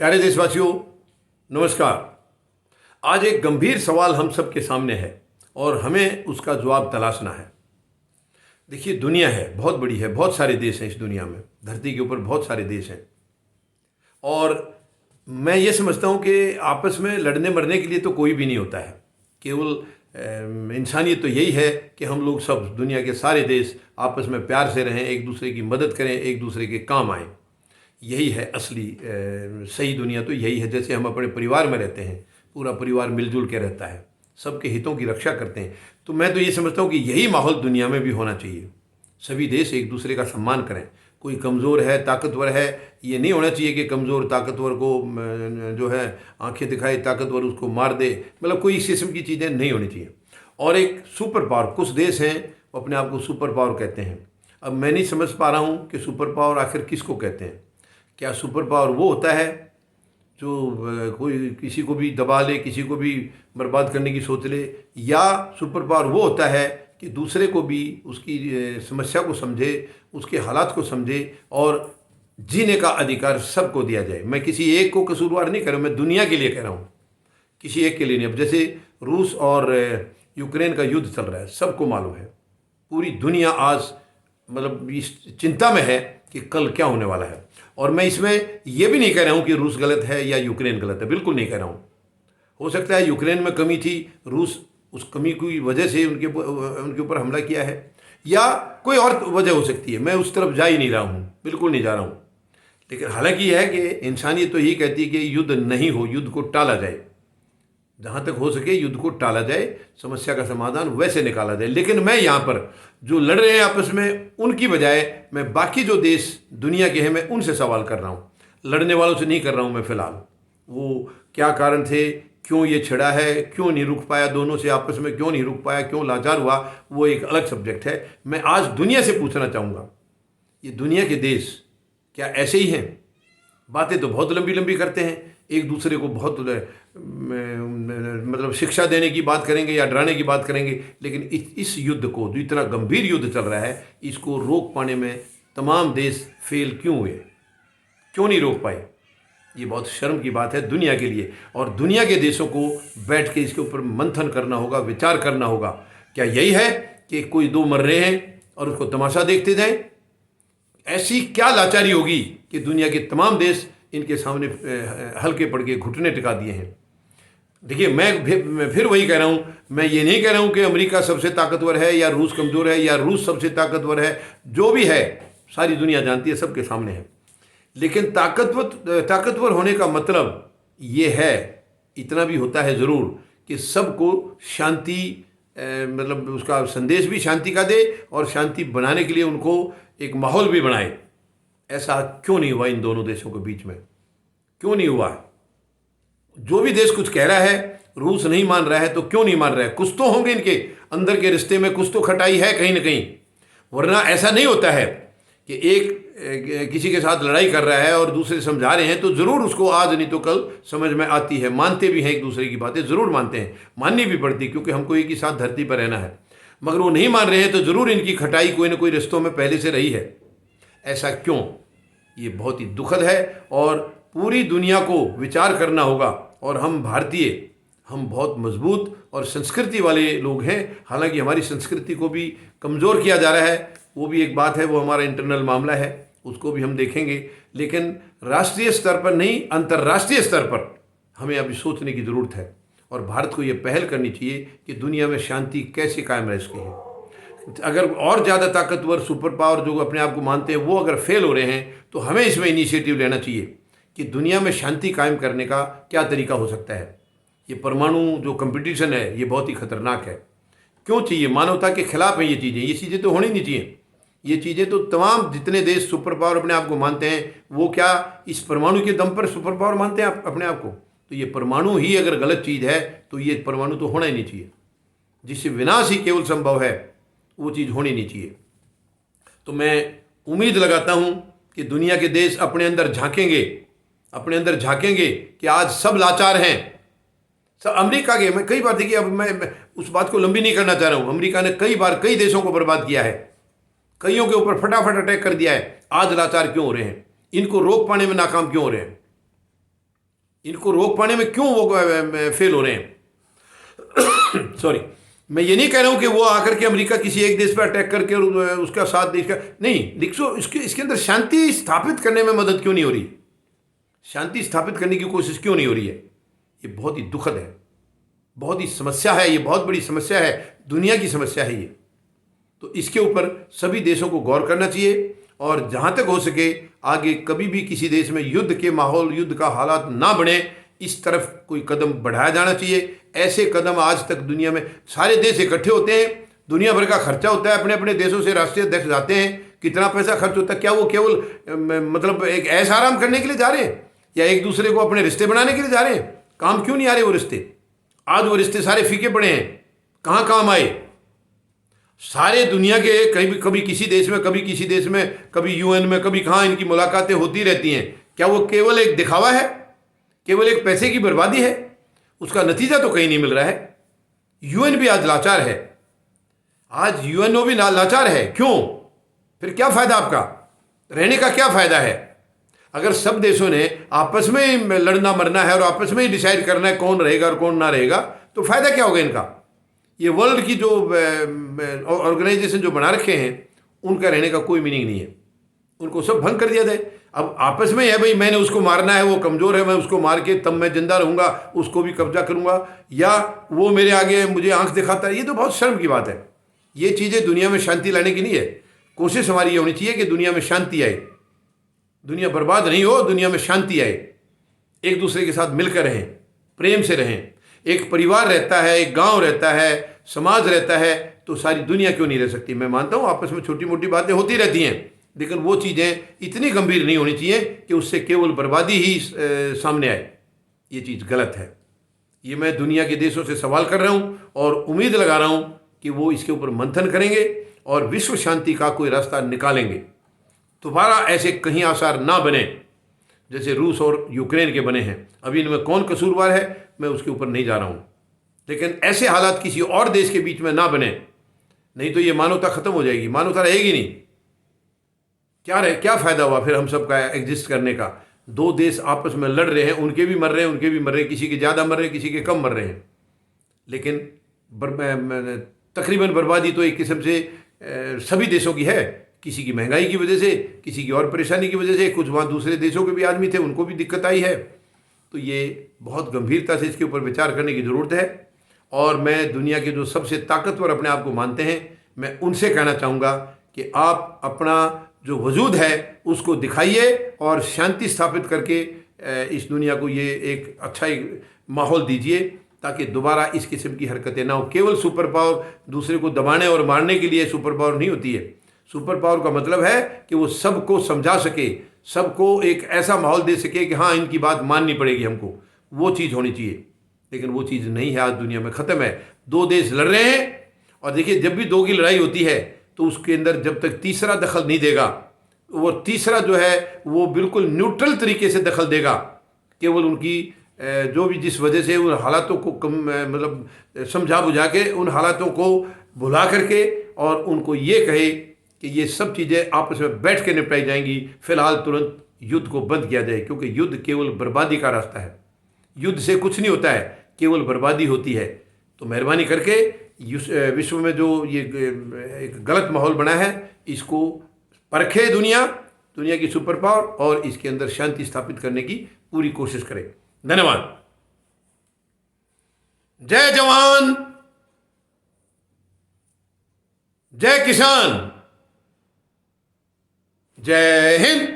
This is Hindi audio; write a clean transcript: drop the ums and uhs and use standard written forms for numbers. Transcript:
प्यारे देशवासियों, नमस्कार। आज एक गंभीर सवाल हम सबके सामने है और हमें उसका जवाब तलाशना है। देखिए, दुनिया है, बहुत बड़ी है, बहुत सारे देश हैं इस दुनिया में, धरती के ऊपर बहुत सारे देश हैं। और मैं ये समझता हूँ कि आपस में लड़ने मरने के लिए तो कोई भी नहीं होता है। केवल इंसानियत तो यही है कि हम लोग सब दुनिया के सारे देश आपस में प्यार से रहें, एक दूसरे की मदद करें, एक दूसरे के काम आएँ। यही है असली सही दुनिया तो यही है। जैसे हम अपने परिवार में रहते हैं, पूरा परिवार मिलजुल के रहता है, सबके हितों की रक्षा करते हैं। तो मैं तो ये समझता हूँ कि यही माहौल दुनिया में भी होना चाहिए। सभी देश एक दूसरे का सम्मान करें। कोई कमज़ोर है, ताकतवर है, ये नहीं होना चाहिए कि कमज़ोर ताकतवर को जो है आंखें दिखाए, ताकतवर उसको मार दे। मतलब कोई इस किस्म की चीज़ें नहीं होनी चाहिए। और एक सुपर पावर, कुछ देश हैं वो अपने आप को सुपर पावर कहते हैं। अब मैं नहीं समझ पा रहा हूँ कि सुपर पावर आखिर किसको कहते हैं। क्या सुपर पावर वो होता है जो कोई किसी को भी दबा ले, किसी को भी बर्बाद करने की सोच ले, या सुपर पावर वो होता है कि दूसरे को भी उसकी समस्या को समझे, उसके हालात को समझे और जीने का अधिकार सबको दिया जाए। मैं किसी एक को कसूरवार नहीं कर रहा हूँ, मैं दुनिया के लिए कह रहा हूँ, किसी एक के लिए नहीं। अब जैसे रूस और यूक्रेन का युद्ध चल रहा है, सबको मालूम है। पूरी दुनिया आज मतलब इस चिंता में है कि कल क्या होने वाला है। और मैं इसमें यह भी नहीं कह रहा हूं कि रूस गलत है या यूक्रेन गलत है, बिल्कुल नहीं कह रहा हूं। हो सकता है यूक्रेन में कमी थी, रूस उस कमी की वजह से उनके ऊपर हमला किया है, या कोई और वजह हो सकती है। मैं उस तरफ जा ही नहीं रहा हूं, बिल्कुल नहीं जा रहा हूं। लेकिन हालांकि यह है कि इंसानियत तो यही कहती है कि युद्ध नहीं हो, युद्ध को टाला जाए, जहाँ तक हो सके युद्ध को टाला जाए, समस्या का समाधान वैसे निकाला जाए। लेकिन मैं यहाँ पर जो लड़ रहे हैं आपस में, उनकी बजाय मैं बाकी जो देश दुनिया के हैं, मैं उनसे सवाल कर रहा हूँ। लड़ने वालों से नहीं कर रहा हूँ मैं फ़िलहाल। वो क्या कारण थे, क्यों ये छिड़ा है, क्यों नहीं रुक पाया, दोनों से आपस में क्यों नहीं रुक पाया, क्यों लाचार हुआ, वो एक अलग सब्जेक्ट है। मैं आज दुनिया से पूछना चाहूँगा, ये दुनिया के देश क्या ऐसे ही हैं? बातें तो बहुत लंबी लंबी करते हैं, एक दूसरे को बहुत मतलब शिक्षा देने की बात करेंगे या डराने की बात करेंगे, लेकिन इस युद्ध को, जो इतना गंभीर युद्ध चल रहा है, इसको रोक पाने में तमाम देश फेल क्यों हुए, क्यों नहीं रोक पाए? ये बहुत शर्म की बात है दुनिया के लिए। और दुनिया के देशों को बैठ के इसके ऊपर मंथन करना होगा, विचार करना होगा। क्या यही है कि कोई दो मर रहे हैं और उसको तमाशा देखते जाएं? ऐसी क्या लाचारी होगी कि दुनिया के तमाम देश इनके सामने हल्के पड़ के घुटने टिका दिए हैं? देखिए, मैं फिर वही कह रहा हूँ, मैं ये नहीं कह रहा हूँ कि अमेरिका सबसे ताकतवर है या रूस कमज़ोर है या रूस सबसे ताकतवर है। जो भी है सारी दुनिया जानती है, सबके सामने है। लेकिन ताकतवर होने का मतलब ये है, इतना भी होता है ज़रूर, कि सबको शांति मतलब उसका संदेश भी शांति का दे और शांति बनाने के लिए उनको एक माहौल भी बनाए। ऐसा क्यों नहीं हुआ इन दोनों देशों के बीच में? क्यों नहीं हुआ? जो भी देश कुछ कह रहा है, रूस नहीं मान रहा है, तो क्यों नहीं मान रहा है? कुछ तो होंगे इनके अंदर के रिश्ते में, कुछ तो खटाई है कहीं ना कहीं। वरना ऐसा नहीं होता है कि एक किसी के साथ लड़ाई कर रहा है और दूसरे समझा रहे हैं तो ज़रूर उसको आज नहीं तो कल समझ में आती है। मानते भी हैं एक दूसरे की बातें, ज़रूर मानते हैं, माननी भी पड़ती, क्योंकि हमको एक ही साथ धरती पर रहना है। मगर वो नहीं मान रहे हैं तो ज़रूर इनकी खटाई कोई ना कोई रिश्तों में पहले से रही है। ऐसा क्यों? ये बहुत ही दुखद है और पूरी दुनिया को विचार करना होगा। और हम भारतीय, हम बहुत मजबूत और संस्कृति वाले लोग हैं। हालांकि हमारी संस्कृति को भी कमज़ोर किया जा रहा है, वो भी एक बात है, वो हमारा इंटरनल मामला है, उसको भी हम देखेंगे। लेकिन राष्ट्रीय स्तर पर नहीं, अंतर्राष्ट्रीय स्तर पर हमें अभी सोचने की ज़रूरत है। और भारत को ये पहल करनी चाहिए कि दुनिया में शांति कैसे कायम रह सके है। अगर और ज़्यादा ताकतवर सुपर पावर जो अपने आप को मानते हैं वो अगर फेल हो रहे हैं, तो हमें इसमें इनिशिएटिव लेना चाहिए कि दुनिया में शांति कायम करने का क्या तरीका हो सकता है। ये परमाणु जो कंपटीशन है, ये बहुत ही खतरनाक है। क्यों चाहिए? मानवता के खिलाफ है ये चीज़ें तो होनी नहीं चाहिए। ये चीज़ें तो तमाम जितने देश सुपर पावर अपने आप को मानते हैं, वो क्या इस परमाणु के दम पर सुपर पावर मानते हैं अपने आप को? तो ये परमाणु ही अगर गलत चीज़ है तो ये परमाणु तो होना ही नहीं चाहिए। जिससे विनाश ही केवल संभव है, वो चीज़ होनी नहीं चाहिए। तो मैं उम्मीद लगाता हूँ कि दुनिया के देश अपने अंदर झांकेंगे कि आज सब लाचार हैं। सब अमेरिका के, मैं कई बार देखिए, अब मैं उस बात को लंबी नहीं करना चाह रहा हूँ। अमेरिका ने कई बार कई देशों को बर्बाद किया है, कईयों के ऊपर फटाफट अटैक कर दिया है। आज लाचार क्यों हो रहे हैं? इनको रोक पाने में नाकाम क्यों हो रहे हैं? इनको रोक पाने में क्यों वो फेल हो रहे हैं? सॉरी, मैं ये नहीं कह रहा हूं कि वो आकर के अमेरिका किसी एक देश पर अटैक करके और उसका साथ देश का नहीं, लिखो इसके अंदर शांति स्थापित करने में मदद क्यों नहीं हो रही? शांति स्थापित करने की कोशिश क्यों नहीं हो रही है? ये बहुत ही दुखद है, बहुत ही समस्या है, ये बहुत बड़ी समस्या है, दुनिया की समस्या है ये। तो इसके ऊपर सभी देशों को गौर करना चाहिए और जहाँ तक हो सके आगे कभी भी किसी देश में युद्ध के माहौल, युद्ध का हालात ना बने, इस तरफ कोई कदम बढ़ाया जाना चाहिए। ऐसे कदम आज तक दुनिया में सारे देश इकट्ठे होते हैं, दुनिया भर का खर्चा होता है, अपने अपने देशों से राष्ट्रीय अध्यक्ष जाते हैं, कितना पैसा खर्च होता है। क्या वो केवल मतलब एक ऐसा आराम करने के लिए जा रहे हैं या एक दूसरे को अपने रिश्ते बनाने के लिए जा रहे हैं? काम क्यों नहीं आ रहे वो रिश्ते? आज वो रिश्ते सारे फीके पड़े हैं, कहाँ काम आए? सारे दुनिया के कभी किसी देश में, कभी किसी देश में, कभी यूएन में, कभी कहाँ इनकी मुलाकातें होती रहती हैं। क्या वो केवल एक दिखावा है? केवल एक पैसे की बर्बादी है? उसका नतीजा तो कहीं नहीं मिल रहा है। यूएन भी आज लाचार है, आज यूएनओ भी लाचार है। क्यों? फिर क्या फायदा आपका? रहने का क्या फायदा है? अगर सब देशों ने आपस में लड़ना मरना है और आपस में ही डिसाइड करना है कौन रहेगा और कौन ना रहेगा, तो फायदा क्या होगा इनका? ये वर्ल्ड की जो ऑर्गेनाइजेशन जो बना रखे हैं, उनका रहने का कोई मीनिंग नहीं है। उनको सब भंग कर दिया जाए। अब आपस में है भाई, मैंने उसको मारना है, वो कमज़ोर है, मैं उसको मार के तब मैं जिंदा रहूंगा, उसको भी कब्जा करूंगा, या वो मेरे आगे मुझे आंख दिखाता है। ये तो बहुत शर्म की बात है। ये चीज़ें दुनिया में शांति लाने की नहीं है। कोशिश हमारी ये होनी चाहिए कि दुनिया में शांति आए, दुनिया बर्बाद नहीं हो, दुनिया में शांति आए, एक दूसरे के साथ मिलकर रहें, प्रेम से रहें। एक परिवार रहता है, एक गांव रहता है, समाज रहता है, तो सारी दुनिया क्यों नहीं रह सकती? मैं मानता हूँ आपस में छोटी मोटी बातें होती रहती हैं, लेकिन वो चीज़ें इतनी गंभीर नहीं होनी चाहिए कि उससे केवल बर्बादी ही सामने आए। ये चीज़ गलत है। ये मैं दुनिया के देशों से सवाल कर रहा हूँ और उम्मीद लगा रहा हूँ कि वो इसके ऊपर मंथन करेंगे और विश्व शांति का कोई रास्ता निकालेंगे। दोबारा ऐसे कहीं आसार ना बने जैसे रूस और यूक्रेन के बने हैं। अभी इनमें कौन कसूरवार है मैं उसके ऊपर नहीं जा रहा हूँ, लेकिन ऐसे हालात किसी और देश के बीच में ना बने, नहीं तो ये मानवता खत्म हो जाएगी, मानवता रहेगी नहीं। क्या फायदा हुआ फिर हम सबका एग्जिस्ट करने का? दो देश आपस में लड़ रहे हैं, उनके भी मर रहे हैं, उनके भी मर रहे हैं, किसी के ज़्यादा मर रहे हैं, किसी के कम मर रहे हैं, लेकिन तकरीबन बर्बादी तो एक किस्म से सभी देशों की है। किसी की महंगाई की वजह से, किसी की और परेशानी की वजह से, कुछ वहाँ दूसरे देशों के भी आदमी थे, उनको भी दिक्कत आई है। तो ये बहुत गंभीरता से इसके ऊपर विचार करने की ज़रूरत है। और मैं दुनिया के जो सबसे ताकतवर अपने आप को मानते हैं, मैं उनसे कहना चाहूँगा कि आप अपना जो वजूद है उसको दिखाइए और शांति स्थापित करके इस दुनिया को ये एक अच्छा एक माहौल दीजिए, ताकि दोबारा इस किस्म की हरकतें ना हो। केवल सुपर पावर दूसरे को दबाने और मारने के लिए सुपर पावर नहीं होती है। सुपर पावर का मतलब है कि वो सबको समझा सके, सबको एक ऐसा माहौल दे सके कि हाँ इनकी बात माननी पड़ेगी हमको, वो चीज़ होनी चाहिए। लेकिन वो चीज़ नहीं है, आज दुनिया में ख़त्म है। दो देश लड़ रहे हैं और देखिए जब भी दो की लड़ाई होती है तो उसके अंदर जब तक तीसरा दखल नहीं देगा, वो तीसरा जो है वो बिल्कुल न्यूट्रल तरीके से दखल देगा, केवल उनकी जो भी जिस वजह से उन हालातों को कम मतलब समझा बुझा के उन हालातों को भुला करके और उनको ये कहे कि ये सब चीज़ें आपस में बैठ के निपटाई जाएंगी। फिलहाल तुरंत युद्ध को बंद किया जाए, क्योंकि युद्ध केवल बर्बादी का रास्ता है। युद्ध से कुछ नहीं होता है, केवल बर्बादी होती है। तो मेहरबानी करके विश्व में जो ये एक गलत माहौल बना है, इसको परखे दुनिया की सुपर पावर, और इसके अंदर शांति स्थापित करने की पूरी कोशिश करें। धन्यवाद। जय जवान, जय किसान, जय हिंद।